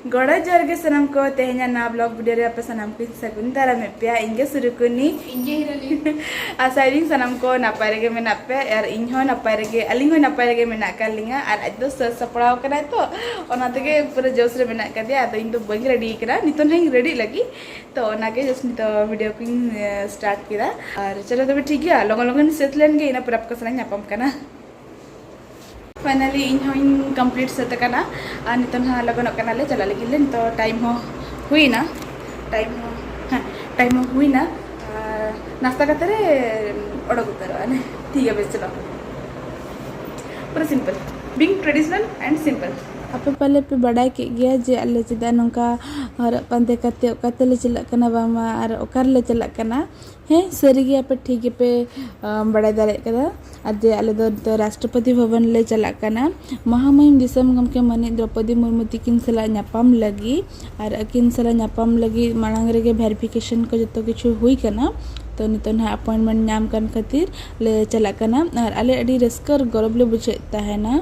गोड़ा जोर के सनम को तेहना ना ब्लॉग वीडियो रे पे सनम को सगुन तारा में पे इंगे शुरू कुनी इंगे हिरली आसाइडिंग सनम को नापाय रेगे में नापे यार इन हो नापाय रेगे अलिंग हो नापाय रेगे में ना लिंगा और आज तो सपड़ाव कना तो ओना तेगे पूरा जोश रे में का दिया तो इन तो बंग रेडी करा नितो नहीं रेडी लगी तो ओना के जस्ट नितो वीडियो को स्टार्ट किया और चलो तबे ठीक है लगन लगन सेट लेन गे इना पर आपका सला नापम कना फाइनली इन कंप्लीट सेट करना और नितन हाँ लगन ले चला लगे तो टाइम हो हुई ना टाइम हो हुई ना नाश्ता करते ओडक उतर ठीक है बेस चलो पूरा simple being traditional and simple आपे पहले पे बड़ाई के गया जे अल्ले चदा नोका और पंदे कते कते चला कना बामा और ओकर ले चला कना हे सरी गया पे ठीक पे बड़ाई दारे कदा आज अल्ले दो राष्ट्रपति भवन ले चला कना महामहिम दिसम गमके मनी द्रौपदी मुर्मू तिकिन सला न्यापाम लगी और अकिन सला न्यापाम लगी मांग रेगे वेरिफिकेशन को जतो किछु हुई कना तो नितन है अपॉइंटमेंट नाम कन खातिर ले चला कना और अले अडी रस्कर गौरव ले बुझे तहना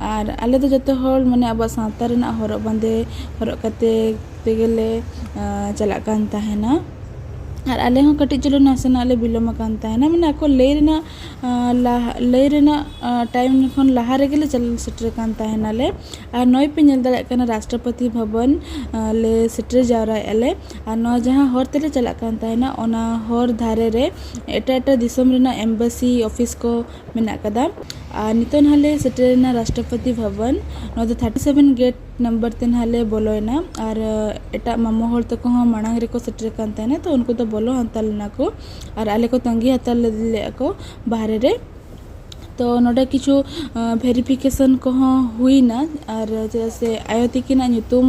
और अले तो जतो हल माने अब सावता रेना हरक बांदे हरक कते तेगेले चला कन तहना और अले हो कटी चलो नासेना अले बिलोम कान तहना माने ako लेरेना टाइम खन लहा रेगेले चल सेटर कान तहना ले और नय पे नेल दाड़े कना राष्ट्रपति भवन ले सेटर जावरा अले और न जहां हर तेले चला कान तहना ओना हर धारे रे एटा दिसम रेना एम्बेसी ऑफिस को मेना कदा और नितन हाले सेटरना Rashtrapati Bhavan no 37 gate number तेन हाले बोलोना और एटा मामो हर तक मांग रे को सेटर कान तहना तो उनको तो बोलो हतालना को और आले को तंगी हताल ले को बाहर रे तो नोडे किछु वेरिफिकेशन को हुई ना और जैसे आयोति की ना तुम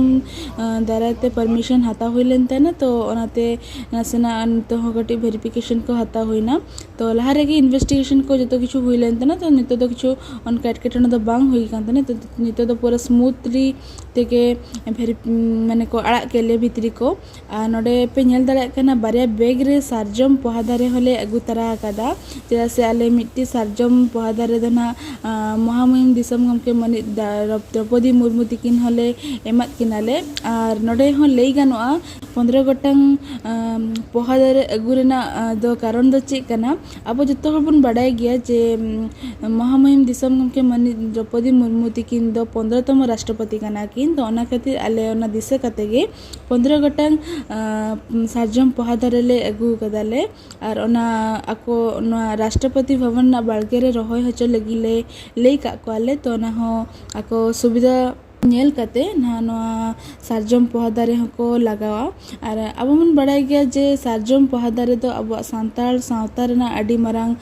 दाराते परमिशन हता हुई लेनते ना तो ओनाते नासेना तो गटी वेरिफिकेशन को हता हुई ना तो लहारे की इन्वेस्टिगेशन को जतो किछु हुई लेनते ना तो नितो तो किछु ऑन काटकेटन तो बांग हुई कांते ना तो नितो तो पूरा स्मूथली तेके माने को अड़ा के ले भितरी को नोडे पे नेल दाड़ा कना बारिया बैग रे सार्जम पोहादारे होले अगु तरा कदा जैसे आले मिट्टी सार्जम पोहा दारे दना महामहिम दिसम गमके मनि द्रौपदी मुर्मू तिकिन हले एमात किनाले और नोडे हो लई गानोआ 15 गोटांग पोहा दारे अगु रेना दो कारण दो चे कना अब जतो हर बन बाडाय गया जे महामहिम दिसम गमके मनि द्रौपदी मुर्मू तिकिन दो 15तम राष्ट्रपति कना किन तो ओना खातिर आले ओना दिसे कते गे 15 गोटांग सार्जम पोहा दारे ले अगु कदाले और ओना ako राष्ट्रपति भवन ना बालगे रे रहोय हचो लगी ले का कोले तो ना हो ako सुविधा नेल कते ना नोआ सार्जम पोहादारे को लगावा और अब मन बड़ाई गया जे सार्जम पोहादारे तो अब सांताल सावता रेना अडी मरांग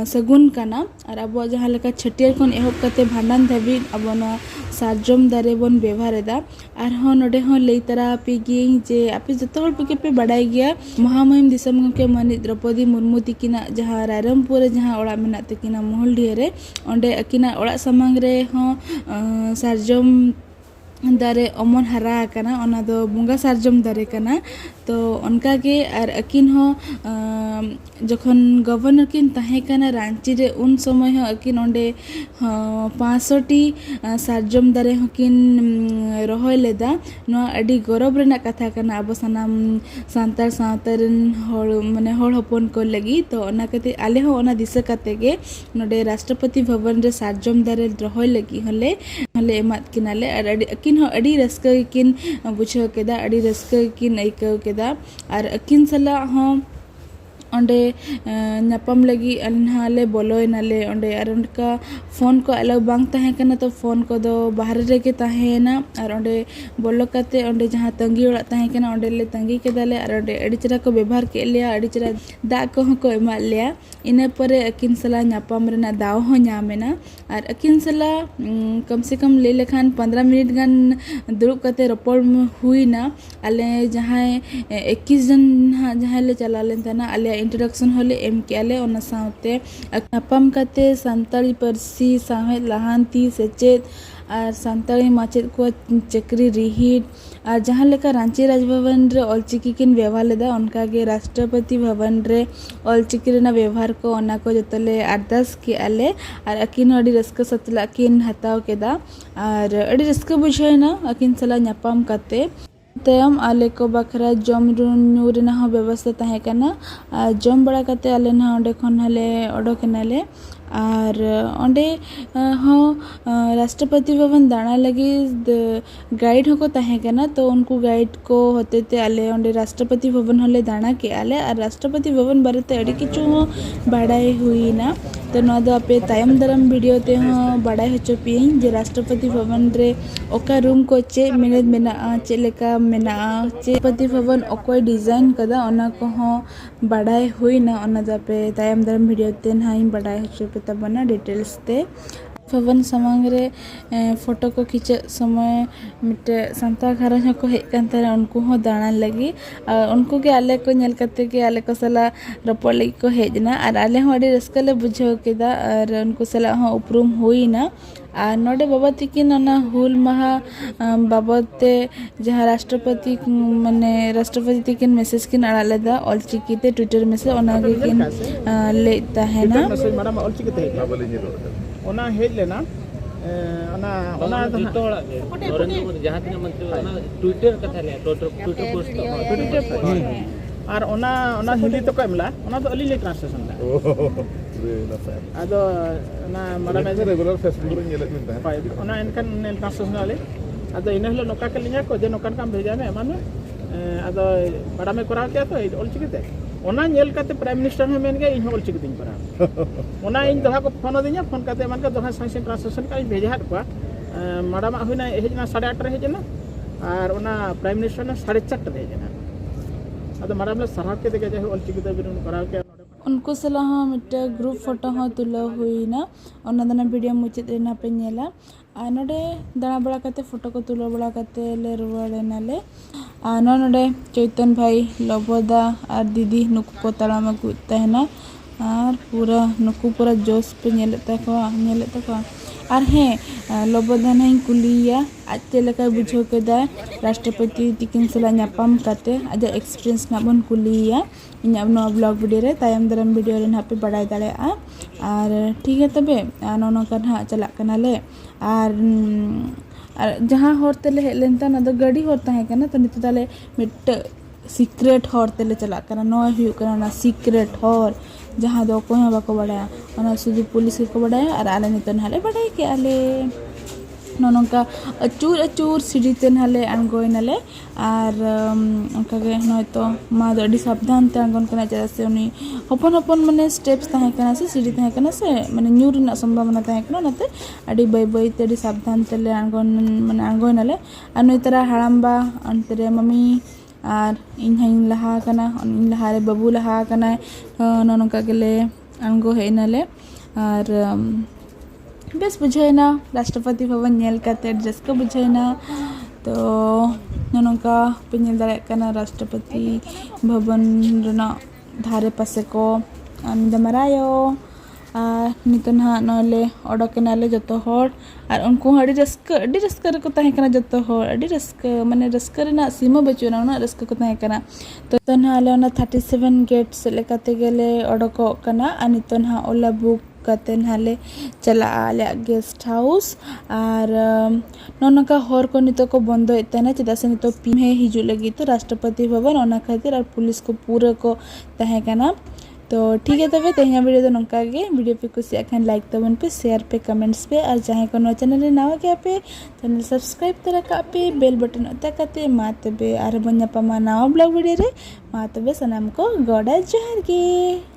सगुन कना और अब जहां लेका छटियर कोन एहब कते भांडन धाबी अब ना सार्जम दारे बन व्यवहार एदा और हो नोडे हो लई तरा पिगिंग जे आपे जतो हर पे बड़ाई गया महामहिम दिसम के मनि द्रौपदी मुर्मू तिकिना जहां रायरमपुर जहां ओड़ा मेना तिकिना महल ढियरे ओंडे अकिना ओड़ा समांग रे हो सार्जम दारे अमन हरा कना ओना दो बुंगा सार्जम दारे कना तो उनका के और अकिन हो जखन गवर्नर किन ताहे कना रांची रे उन समय हो अकिन ओंडे 500टी सार्जम दारे हकिन रहोय लेदा नो अडी गौरव रेना कथा कना अब सनाम सांताल सावतारन होड़ माने होड़ हपन को लगी तो ओना कते आले हो ओना दिशा कते गे नोडे राष्ट्रपति भवन रे सार्जम दारे रहोय लगी हले एमात किनाले और अकिन हो अडी रस्का किन बुझो केदा अडी रस्का किन आइकव केदा और अकिन सला हो ओंडे नापम लगी अनहाले बोलोय नाले ओंडे और उनका फोन को अलग बांग ताहे कना तो फोन को दो बाहर रेगे ताहे ना और ओंडे बोलो कते ओंडे जहां तंगी ओड़ा ताहे कना ओंडे ले तंगी केदाले और ओंडे अडी चरा को व्यवहार के लिया अडी चरा दा को को एमा लिया इने परे अकिन सला नापम रेना दाव हो नामेना और अकिन सला कम से कम ले लेखान 15 मिनट गान दुरुब कते रपड़ हुई ना आले जहां 21 जन जहां ले चला लेन तना आले इंट्रोडक्शन होले एम केले ओना सावते नापम कते सानताली परसी साहे लहांती सेचेत और सानताली माचेद को चक्री रिहिट और जहाँ लेका रांची राजभवन रे ऑलचिकी किन व्यवहार लेदा उनका के राष्ट्रपति भवन रे ऑलचिकी रेना व्यवहार को ओना को जतले अरदास के आले और अकिन अड़ी रस्क सतला किन हताव केदा और अड़ी रस्क बुझाइना अकिन सला ᱧᱟᱯᱟᱢ कते तयम आले को बखरा जम ᱧᱩ रेना हो व्यवस्था तहे कना जम बड़ा कते आले ना ओंडे खन हले ओडोकनाले और ओंडे राष्ट्रपति भवन दाना लगी गाइड होको तहे कना तो उनको गाइड को होते ते आले ओंडे राष्ट्रपति भवन हले दाना के आले और राष्ट्रपति भवन बारे अड़ी किचु बाड़ाई हुई ना तो नवा दो आपे तायम दरम वीडियो ते बाड़ाई होचो पियिन जे राष्ट्रपति भवन रे ओका रूम को चे मेनेज मेना चे लेका मेना चे राष्ट्रपति भवन ओकोय डिजाइन कदा ओना को बाड़ाई हुई ना ओना दो आपे तायम दरम वीडियो ते हाई बाड़ाई होचो पे तबना डिटेल्स ते भवन समांग रे फोटो को खींचे समय मिटे संता घरज को हेज कानते उनको हो दाना लगी उनको के आले को नेल कते के आले को सला रपड़ लगी को हेजना और आले हो अड़ी रस्का ले बुझाव केदा और उनको सला हो उपरूम हुईना और नोडे बाबा तिकिन ओना हुल महा बाबते जहाँ राष्ट्रपति माने राष्ट्रपति तिकिन मैसेज किन अड़ा लेदा ऑलचिकी ते ट्विटर मैसेज ओना के किन लेता है ना मैडम ऑलचिकी ते ओना हेज लेना ओना जतो नरेंद्र मोदी जहां तिना मंत्री ओना ट्विटर कथा ले ट्विटर पोस्ट और ओना हिंदी तो एमला ओना तो अली ट्रांसलेशन ला आदो ओना मैडम एज रेगुलर फेसबुक रे नेलत मिनता ओना एनकन नेल ट्रांसलेशन वाले आदो इन हलो नोका के लिया को जे नोकन काम भेजा में एमान आदो मैडम करा के तो ऑलचिकी ते ओना नेल काते प्राइम मिनिस्टर में मेन गे इन ऑलचिकी दिन करा ओना इन दोहा को फोन दिया फोन काते मान के दोहा साइंस ट्रांसलेशन का भेजा हट को मैडम हुना हेजना 8:30 रे हेजना और ओना प्राइम मिनिस्टर ने 4:30 रे हेजना अद मैडम ले सराह के देखे जे ऑलचिकी ते बिन करा के उनको सलाह मिटे ग्रुप फोटो हाँ तुला हुई ना ओना दना वीडियो मुचाद रेना पे नेला आ नोडे दाना बड़ा कते फोटो को तुला बड़ा कते ले रुवाड़े नाले आ नोडे चैतन भाई लबोदा और दीदी नुकु को तड़ाम को तहना और पूरा नुकु पूरा जोश पे नेलता को और हें लबोदा नहीं कुलिया आज चलेका बुझो केदा राष्ट्रपति तिकिन सला ᱧᱟᱯᱟᱢ कते आज एक्सपीरियंस ना बन कुलिया इन अपना ब्लॉग वीडियो रे तायम दरम वीडियो रे ना पे बड़ाई दाड़े और ठीक है तबे नोनो का ना चला कना ले और जहाँ होर तेले हेज लेनता ना दो गाड़ी होर ताहे कना तो नित ताले मिट सीक्रेट होर तेले चला कना नो हुई कना ना सीक्रेट होर जहाँ दो को बाको बड़ाया ओना सुधु पुलिस को बड़ाया और आले नितन हाले बड़ाई के आले नोनका अचूर सीढ़ी ते नाले अणगोय नाले और उनका के नय तो मा दो अडी सावधान ते अणगोन कना चदा से उनी हपन हपन माने स्टेप्स ताहे कना से सीढ़ी ताहे कना से माने न्यूर ना संभावना ताहे कना नाते अडी बै बै ते अडी सावधान ते ले अणगोन माने अणगोय नाले और नय तरा हाड़ामबा अंतरे मम्मी और इन हइन लहा कना इन लहा रे बाबू लहा कना नोनका के ले अणगो हे नाले और बेस बुझाइना राष्ट्रपति भवन नेल काते ड्रेस को बुझाइना तो नोनका पे नेल दाड़े कना राष्ट्रपति भवन रना धारे पासे को दमरायो नितन हाँ नले ओडोकनाले जतो होड़ और उनको अड़ी रस्क को ताहे कना जतो होड़ अड़ी रस्क माने रस्क रेना सीमा बचुना ना रस्क को ताहे कना तो तन हाले ओना 37 गेट्स लेकाते गेले ओडोको कना आ नितन हाँ ओला बुक कते हाले चला आले गेस्ट हाउस और नोनका होर को नितो को बंद इतना चदा से नितो पीमे हिजु लगी तो राष्ट्रपति भवन ओना खातिर और पुलिस को पूरा को ताहे कना तो ठीक है तबे तेहना वीडियो तो नंका गे वीडियो पे कुछ खान लाइक तबन पे शेयर पे कमेंट्स पे और जहाँ को चैनल रे नावा के पे चैनल सब्सक्राइब तरा का पे बेल बटन अता कते मा तबे आर बन्या पमा नावा ब्लॉग वीडियो रे मा तबे सनाम को गड़ा जोहार गे।